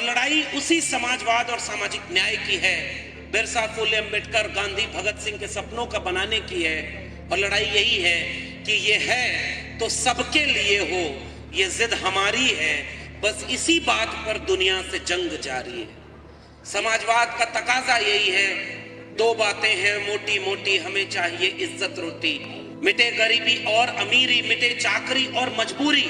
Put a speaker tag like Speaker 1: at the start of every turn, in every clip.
Speaker 1: लड़ाई उसी समाजवाद और सामाजिक न्याय की है, बिरसा, फुले, अम्बेडकर, गांधी, भगत सिंह के सपनों का बनाने की है। और लड़ाई यही है कि ये है तो सबके लिए हो, ये जिद हमारी है, बस इसी बात पर दुनिया से जंग जारी है। समाजवाद का तकाजा यही है, दो बातें हैं मोटी मोटी, हमें चाहिए इज्जत रोटी, मिटे गरीबी और अमीरी, मिटे चाकरी और मजबूरी,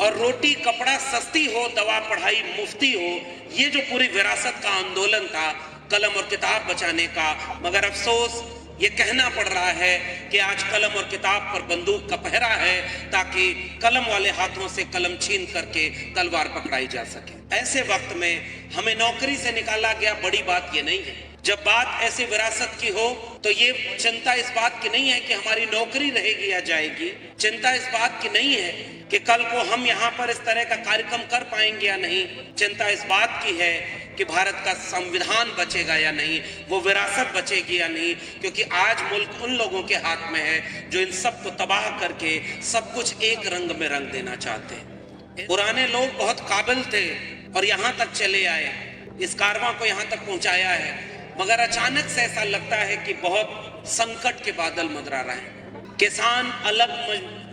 Speaker 1: और रोटी कपड़ा सस्ती हो, दवा पढ़ाई मुफ्ती हो। ये जो पूरी विरासत का आंदोलन था कलम और किताब बचाने का, मगर अफसोस ये कहना पड़ रहा है कि आज कलम और किताब पर बंदूक का पहरा है, ताकि कलम वाले हाथों से कलम छीन करके तलवार पकड़ाई जा सके। ऐसे वक्त में हमें नौकरी से निकाला गया, बड़ी बात ये नहीं है। जब बात ऐसे विरासत की हो तो ये चिंता इस बात की नहीं है कि हमारी नौकरी रहेगी या जाएगी, चिंता इस बात की नहीं है कि कल को हम यहाँ पर इस तरह का कार्यक्रम कर पाएंगे या नहीं, चिंता इस बात की है कि भारत का संविधान बचेगा या नहीं, वो विरासत बचेगी या नहीं। क्योंकि आज मुल्क उन लोगों के हाथ में है जो इन सब को तबाह करके सब कुछ एक रंग में रंग देना चाहते हैं। पुराने लोग बहुत काबिल थे और यहाँ तक चले आए, इस कारवां को यहाँ तक पहुँचाया है, मगर अचानक से ऐसा लगता है कि बहुत संकट के बादल मंडरा रहे हैं। किसान अलग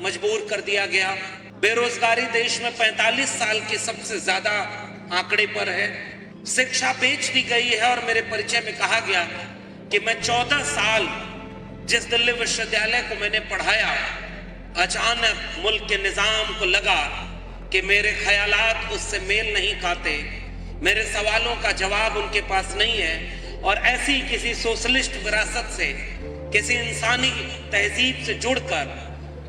Speaker 1: मजबूर कर दिया गया, बेरोजगारी देश में 45 साल के सबसे ज्यादा आंकड़े पर है, शिक्षा बेच दी गई है। और मेरे परिचय में कहा गया कि मैं 14 साल जिस दिल्ली विश्वविद्यालय को मैंने पढ़ाया, अचानक मुल्क के निजाम को लगा कि मेरे ख्यालात उससे मेल नहीं खाते, मेरे सवालों का जवाब उनके पास नहीं है, और ऐसी किसी सोशलिस्ट विरासत से, किसी इंसानी तहजीब से जुड़कर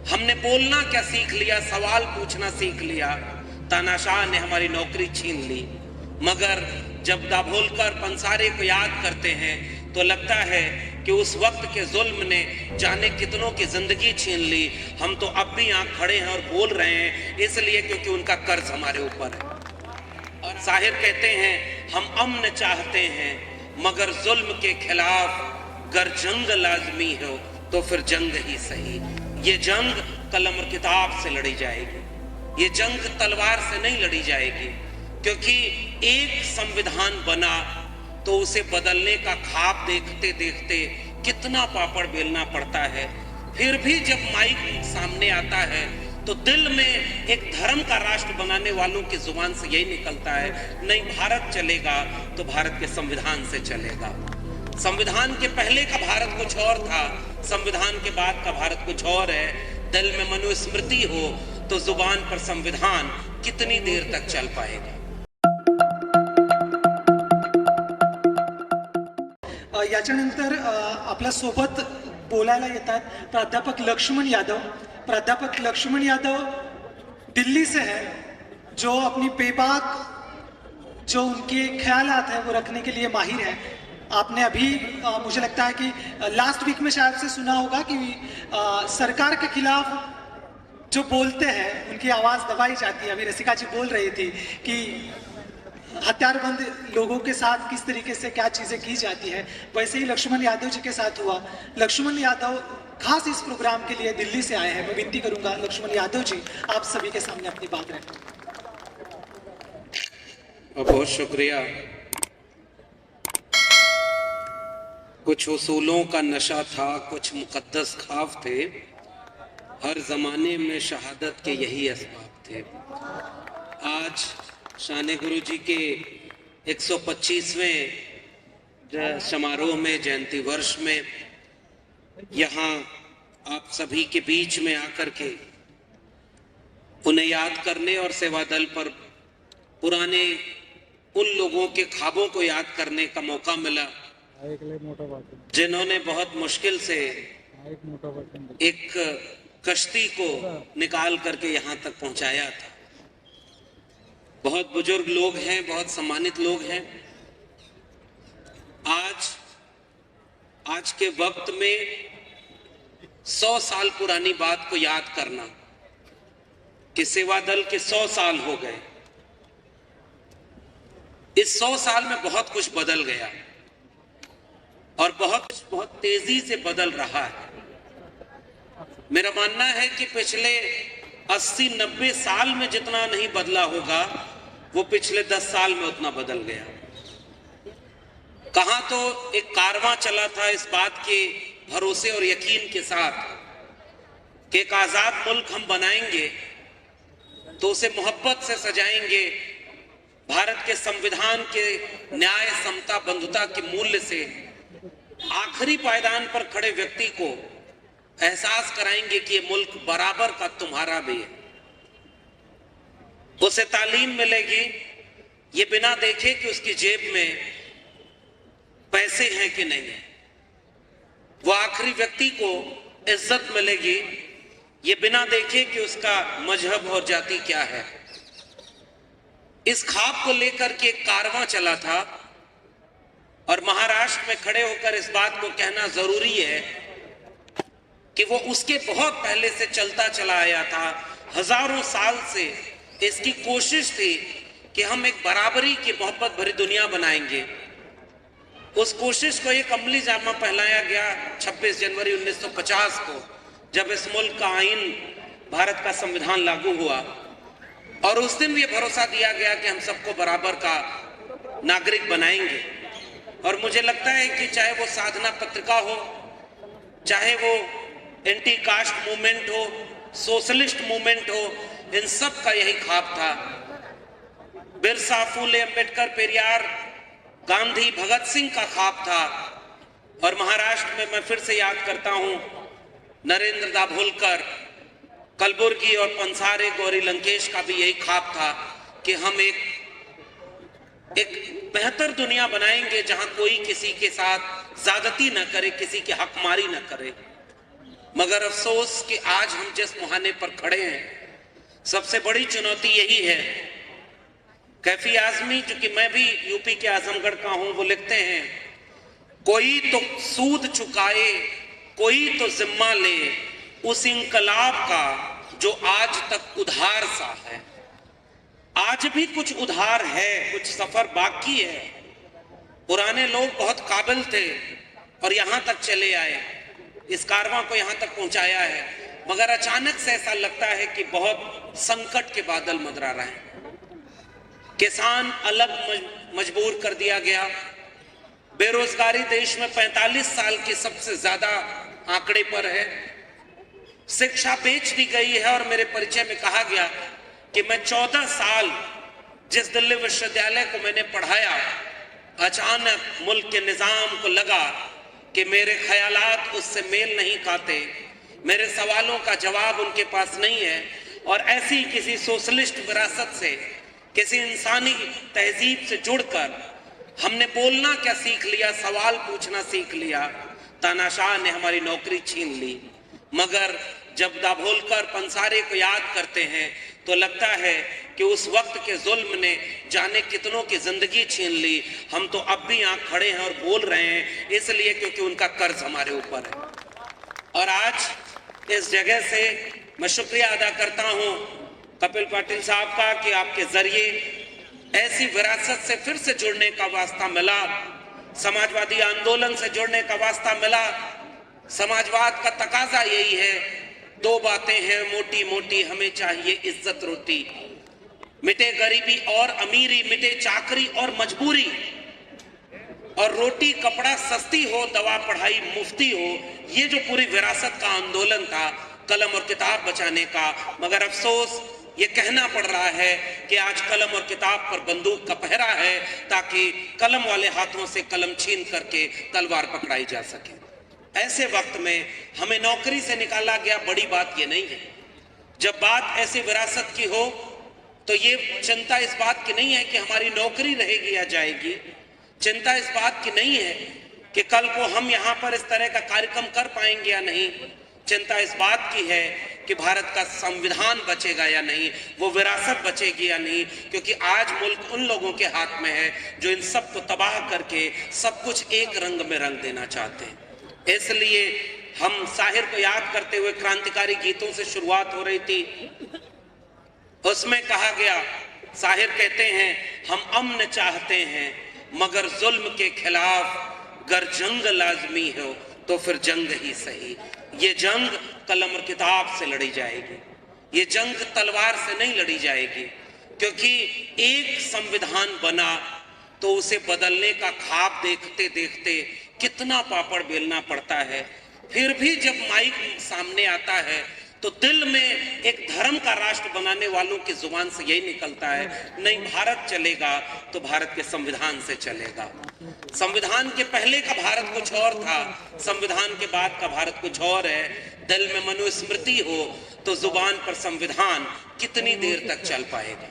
Speaker 1: हमने बोलना क्या सीख लिया, सवाल पूछना सीख लिया। तानाशाह ने हमारी नौकरी छीन ली, मगर जब दाभोलकर, पंसारे को याद करते हैं तो लगता है कि उस वक्त के जुल्म ने जाने कितनों की जिंदगी छीन ली। हम तो अब भी यहाँ खड़े हैं और बोल रहे हैं, इसलिए क्योंकि उनका कर्ज हमारे ऊपर है। और शाहिर कहते हैं, हम अमन चाहते हैं मगर जुल्म के खिलाफ गर जंग लाजमी हो तो फिर जंग ही सही। ये जंग कलम और किताब से लड़ी जाएगी, ये जंग तलवार से नहीं लड़ी जाएगी। क्योंकि एक संविधान बना तो उसे बदलने का ख्वाब देखते देखते कितना पापड़ बेलना पड़ता है। फिर भी जब माइक सामने आता है तो दिल में एक धर्म का राष्ट्र बनाने वालों की जुबान से यही निकलता है, नहीं भारत चलेगा तो भारत के संविधान से चलेगा। संविधान के पहले का भारत कुछ और था, संविधान के बाद का भारत कुछ और है। दिल में मनुस्मृति हो तो जुबान पर संविधान कितनी देर तक चल पाएगा।
Speaker 2: याच्यानंतर आपल्या सोबत बोलायला येतात प्राध्यापक लक्ष्मण यादव। प्राध्यापक लक्ष्मण यादव दिल्ली से है, जो अपनी बेबाक जो उनके ख्यालात हैं वो रखने के लिए माहिर है। आपने अभी मुझे लगता है कि लास्ट वीक में शायद से सुना होगा कि सरकार के खिलाफ जो बोलते हैं उनकी आवाज़ दबाई जाती है। अभी रसिका जी बोल रही थी कि हथियारबंद लोगों के साथ किस तरीके से क्या चीज़ें की जाती है, वैसे ही लक्ष्मण यादव जी के साथ हुआ। लक्ष्मण यादव खास इस प्रोग्राम के लिए दिल्ली से आए हैं। मैं विनती करूंगा लक्ष्मण यादव जी, आप सभी के सामने अपनी बात रखें।
Speaker 1: बहुत शुक्रिया। कुछ उसूलों का नशा था, कुछ मुकद्दस ख्वाब थे, हर जमाने में शहादत के यही असबाब थे। आज शान गुरु जी के 125वें समारोह में, जयंती वर्ष में, यहाँ आप सभी के बीच में आकर के उन्हें याद करने और सेवा दल पर पुराने उन लोगों के ख्वाबों को याद करने का मौका मिला जिन्होंने बहुत मुश्किल से एक कश्ती को निकाल करके यहाँ तक पहुंचाया था। बहुत बुजुर्ग लोग हैं, बहुत सम्मानित लोग हैं। आज के वक्त में 100 साल पुरानी बात को याद करना कि सेवा दल के 100 साल हो गए। इस 100 साल में बहुत कुछ बदल गया और बहुत तेजी से बदल रहा है। मेरा मानना है कि पिछले 80-90 साल में जितना नहीं बदला होगा, वो पिछले 10 साल में उतना बदल गया। कहां तो एक कारवां चला था इस बात के भरोसे और यकीन के साथ कि एक आजाद मुल्क हम बनाएंगे तो उसे मोहब्बत से सजाएंगे, भारत के संविधान के न्याय, समता, बंधुता के मूल्य से आखिरी पायदान पर खड़े व्यक्ति को एहसास कराएंगे कि ये मुल्क बराबर का तुम्हारा भी है। उसे तालीम मिलेगी ये बिना देखे कि उसकी जेब में पैसे हैं कि नहीं है। वो आखिरी व्यक्ति को इज्जत मिलेगी ये बिना देखे कि उसका मजहब और जाति क्या है। इस ख्वाब को लेकर के एक कारवां चला था और महाराष्ट्र में खड़े होकर इस बात को कहना जरूरी है कि वो उसके बहुत पहले से चलता चला आया था। हजारों साल से इसकी कोशिश थी कि हम एक बराबरी की मोहब्बत भरी दुनिया बनाएंगे। उस कोशिश को एक अमली जामा पहनाया गया 26 जनवरी 1950 को, जब इस मुल्क का आईन, भारत का संविधान लागू हुआ और उस दिन ये भरोसा दिया गया कि हम सबको बराबर का नागरिक बनाएंगे। और मुझे लगता है कि चाहे वो साधना पत्रिका हो, चाहे वो एंटी कास्ट मूवमेंट हो, सोशलिस्ट मूवमेंट हो, इन सब का यही ख्वाब था। बिरसा, फूले, अंबेडकर, पेरियार, गांधी, भगत सिंह का ख्वाब था। और महाराष्ट्र में मैं फिर से याद करता हूं नरेंद्र दाभोलकर, कलबुर्गी और पंसारे, गौरी लंकेश का भी यही ख्वाब था कि हम एक बेहतर दुनिया बनाएंगे जहां कोई किसी के साथ ज्यादती न करे, किसी की हकमारी न करे। मगर अफसोस कि आज हम जिस मुहाने पर खड़े हैं, सबसे बड़ी चुनौती यही है। कैफी आजमी, जो कि मैं भी यूपी के आजमगढ़ का हूं, वो लिखते हैं, कोई तो सूद चुकाए, कोई तो जिम्मा ले उस इंकलाब का जो आज तक उधार सा है। आज भी कुछ उधार है, कुछ सफर बाकी है। पुराने लोग बहुत काबिल थे और यहां तक चले आए, इस कारवां को यहां तक पहुंचाया है। मगर अचानक से ऐसा लगता है कि बहुत संकट के बादल मंडरा रहे हैं। किसान अलग मजबूर कर दिया गया। बेरोजगारी देश में 45 साल के सबसे ज्यादा आंकड़े पर है। शिक्षा बेच दी गई है और मेरे परिचय में कहा गया कि मैं 14 साल जिस दिल्ली विश्वविद्यालय को मैंने पढ़ाया, अचानक मुल्क के निजाम को लगा कि मेरे ख्यालात उससे मेल नहीं खाते, मेरे सवालों का जवाब उनके पास नहीं है। और ऐसी किसी सोशलिस्ट विरासत से, किसी इंसानी तहजीब से जुड़कर हमने बोलना क्या सीख लिया, सवाल पूछना सीख लिया। तानाशाह ने हमारी नौकरी छीन ली। मगर जब दाभोलकर, पंसारे को याद करते हैं तो लगता है कि उस वक्त के जुल्म ने जाने कितनों की जिंदगी छीन ली। हम तो अब भी यहाँ खड़े हैं और बोल रहे हैं, इसलिए क्योंकि उनका कर्ज हमारे ऊपर है। और आज इस जगह से मैं शुक्रिया अदा करता हूँ कपिल पाटिल साहब का कि आपके जरिए ऐसी विरासत से फिर से जुड़ने का वास्ता मिला, समाजवादी आंदोलन से जुड़ने का वास्ता मिला। समाजवाद का तकाजा यही है, दो बातें हैं मोटी मोटी, हमें चाहिए इज्जत रोटी। मिटे गरीबी और अमीरी, मिटे चाकरी और मजबूरी, और रोटी कपड़ा सस्ती हो, दवा पढ़ाई मुफ्ती हो। ये जो पूरी विरासत का आंदोलन था कलम और किताब बचाने का। मगर अफसोस ये कहना पड़ रहा है कि आज कलम और किताब पर बंदूक का पहरा है, ताकि कलम वाले हाथों से कलम छीन करके तलवार पकड़ाई जा सके। ऐसे वक्त में हमें नौकरी से निकाला गया, बड़ी बात ये नहीं है। जब बात ऐसी विरासत की हो तो ये चिंता इस बात की नहीं है कि हमारी नौकरी रहेगी या जाएगी। चिंता इस बात की नहीं है कि कल को हम यहाँ पर इस तरह का कार्यक्रम कर पाएंगे या नहीं। चिंता इस बात की है कि भारत का संविधान बचेगा या नहीं, वो विरासत बचेगी या नहीं। क्योंकि आज मुल्क उन लोगों के हाथ में है जो इन सब को तबाह करके सब कुछ एक रंग में रंग देना चाहते हैं। इसलिए हम साहिर को याद करते हुए क्रांतिकारी गीतों से शुरुआत हो रही थी। उसमें कहा गया, साहिर कहते हैं, हम अमन चाहते हैं मगर जुल्म के खिलाफ गर जंग लाजमी हो तो फिर जंग ही सही। ये जंग कलम और किताब से लड़ी जाएगी, ये जंग तलवार से नहीं लड़ी जाएगी। क्योंकि एक संविधान बना तो उसे बदलने का ख्वाब देखते देखते कितना पापड़ बेलना पड़ता है। फिर भी जब माइक सामने आता है तो दिल में एक धर्म का राष्ट्र बनाने वालों की जुबान से यही निकलता है, नहीं भारत चलेगा तो भारत के संविधान से चलेगा। संविधान के पहले का भारत कुछ और था, संविधान के बाद का भारत कुछ और है। दिल में मनुस्मृति हो तो जुबान पर संविधान कितनी देर तक चल पाएगा?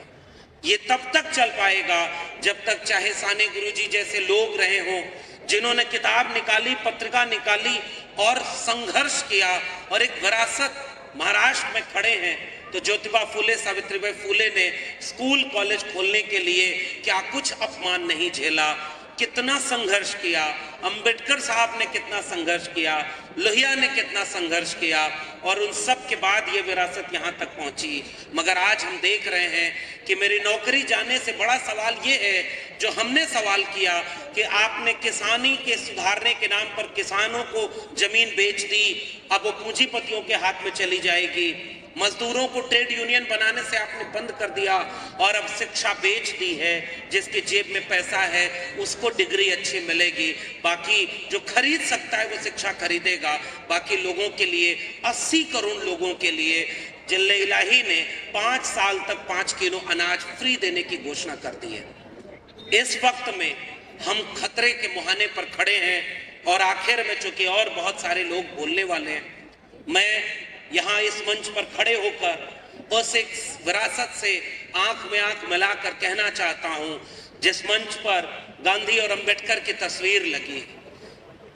Speaker 1: ये तब तक चल पाएगा जब तक चाहे साने गुरुजी जैसे लोग रहे हों, जिन्होंने किताब निकाली, पत्रिका निकाली और संघर्ष किया और एक विरासत महाराष्ट्र में खड़े हैं। तो ज्योतिबा फूले, सावित्रीबाई फूले ने स्कूल कॉलेज खोलने के लिए क्या कुछ अपमान नहीं झेला, कितना संघर्ष किया। अंबेडकर साहब ने कितना संघर्ष किया, लोहिया ने कितना संघर्ष किया, और उन सब के बाद ये विरासत यहाँ तक पहुंची। मगर आज हम देख रहे हैं कि मेरी नौकरी जाने से बड़ा सवाल ये है जो हमने सवाल किया कि आपने किसानी के सुधारने के नाम पर किसानों को जमीन बेच दी, अब वो पूंजीपतियों के हाथ में चली जाएगी। मजदूरों को ट्रेड यूनियन बनाने से आपने बंद कर दिया और अब शिक्षा बेच दी है। जिसके जेब में पैसा है उसको डिग्री अच्छी मिलेगी, बाकी जो खरीद सकता है वो शिक्षा खरीदेगा। बाकी लोगों के लिए, 80 करोड़ लोगों के लिए जिले इलाही ने 5 साल तक 5 किलो अनाज फ्री देने की घोषणा कर दी है। इस वक्त में हम खतरे के मुहाने पर खड़े हैं और आखिर में चूंकि और बहुत सारे लोग बोलने वाले हैं, मैं यहाँ इस मंच पर खड़े होकर उस एक विरासत से आंख में आंख मिलाकर कहना चाहता हूँ जिस मंच पर गांधी और अंबेडकर की तस्वीर लगी।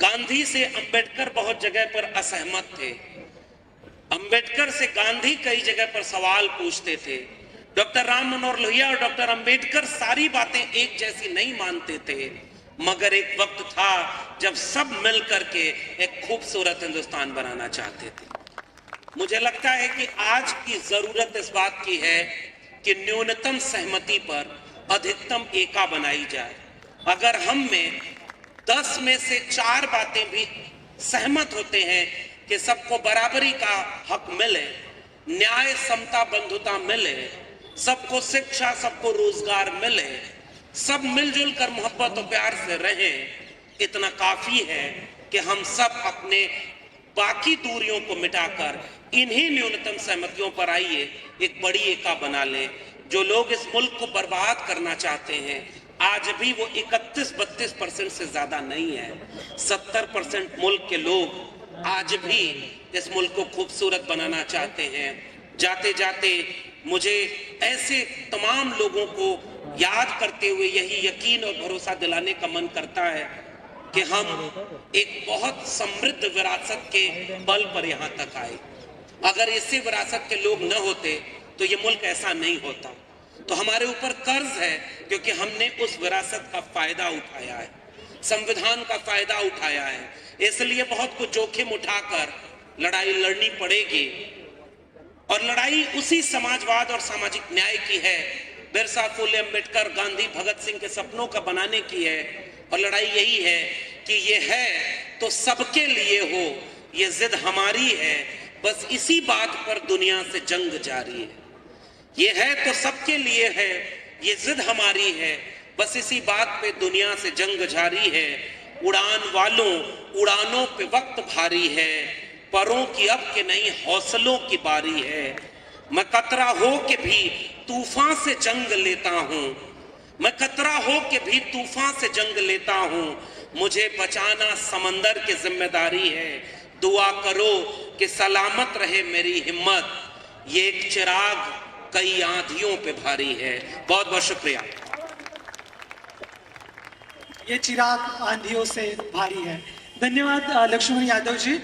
Speaker 1: गांधी से अंबेडकर बहुत जगह पर असहमत थे, अंबेडकर से गांधी कई जगह पर सवाल पूछते थे। डॉक्टर राम मनोहर लोहिया और डॉक्टर अंबेडकर सारी बातें एक जैसी नहीं मानते थे, मगर एक वक्त था जब सब मिलकर के एक खूबसूरत हिंदुस्तान बनाना चाहते थे। मुझे लगता है कि आज की जरूरत इस बात की है कि न्यूनतम सहमति पर अधिकतम एका बनाई जाए। अगर हम में 10 में से 4 बातें भी सहमत होते हैं कि सबको बराबरी का हक मिले, न्याय, समता, बंधुता मिले, सबको शिक्षा, सबको रोजगार मिले, सब मिलजुल कर मोहब्बत और प्यार से रहें, इतना काफी है कि हम सब अपने बाकी दूरियों को मिटाकर इन्हीं न्यूनतम सहमतियों पर आइए एक बड़ी एका बना लें। जो लोग इस मुल्क को बर्बाद करना चाहते हैं, आज भी वो 31-32% से ज्यादा नहीं है। 70% मुल्क के लोग आज भी इस मुल्क को खूबसूरत बनाना चाहते हैं। जाते जाते मुझे ऐसे तमाम लोगों को याद करते हुए यही यकीन और भरोसा दिलाने का मन करता है कि हम एक बहुत समृद्ध विरासत के बल पर यहाँ तक आए। अगर इसी विरासत के लोग न होते तो ये मुल्क ऐसा नहीं होता। तो हमारे ऊपर कर्ज है क्योंकि हमने उस विरासत का फायदा उठाया है, संविधान का फायदा उठाया है। इसलिए बहुत कुछ जोखिम उठाकर लड़ाई लड़नी पड़ेगी, और लड़ाई उसी समाजवाद और सामाजिक न्याय की है, बिरसा, फूले, अंबेडकर, गांधी, भगत सिंह के सपनों का बनाने की है। और लड़ाई यही है कि ये है तो सबके लिए हो, ये जिद हमारी है, बस इसी बात पर दुनिया से जंग जारी है। ये है तो सबके लिए है, ये जिद हमारी है, बस इसी बात पे दुनिया से जंग जारी है। उड़ान वालों, उड़ानों पे वक्त भारी है, परों की अब के नहीं हौसलों की बारी है। मैं कतरा हो के भी तूफान से जंग लेता हूँ, मैं कतरा हो के भी तूफान से जंग लेता हूँ, मुझे बचाना समंदर की जिम्मेदारी है। दुआ करो कि सलामत रहे मेरी हिम्मत, ये एक चिराग कई आंधियों पे भारी है। बहुत बहुत शुक्रिया।
Speaker 2: ये चिराग आंधियों से भारी है। धन्यवाद लक्ष्मण यादव जी।